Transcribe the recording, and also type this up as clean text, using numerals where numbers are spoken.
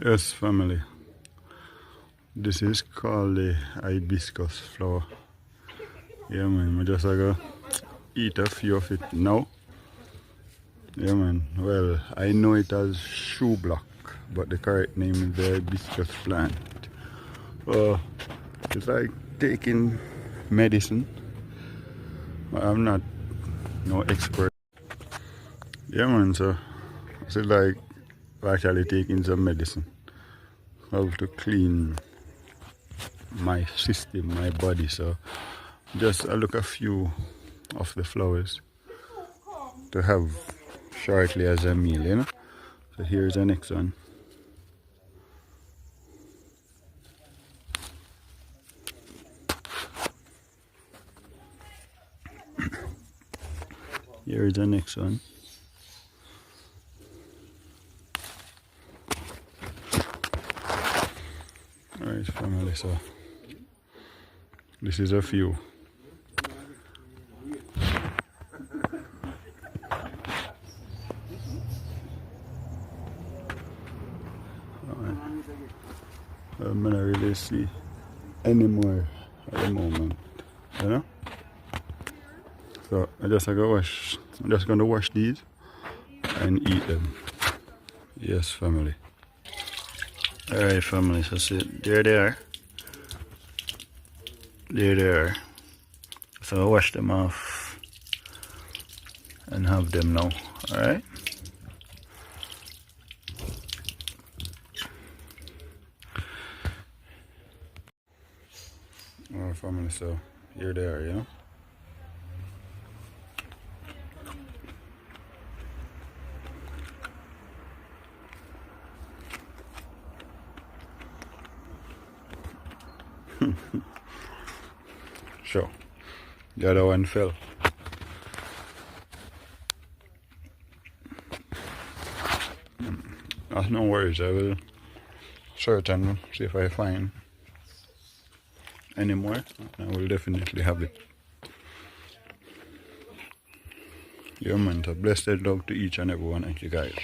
Yes, family. This is called the hibiscus flower. Yeah, man. I just gonna eat a few of it now. Yeah, man. Well, I know it as shoe block, but the correct name is the hibiscus plant. It's like taking medicine. I'm not no expert. Yeah, man. So it's like actually taking some medicine. How to clean my system, my body. So just I look a few of the flowers to have shortly as a meal, you know. So here's the next one. Here's the next one. Alright, family, so this is a few. I'm not really see any more at the moment, you know. So I'm just gonna wash these and eat them. Yes, family. Alright, family, so see, there they are. There they are. So I wash them off and have them now. Alright. Alright, family, so here they are, you know. Sure. The other one fell. No worries, I will search and see if I find any more. I will definitely have it. Yeah, man, so blessed love to each and every one of you guys.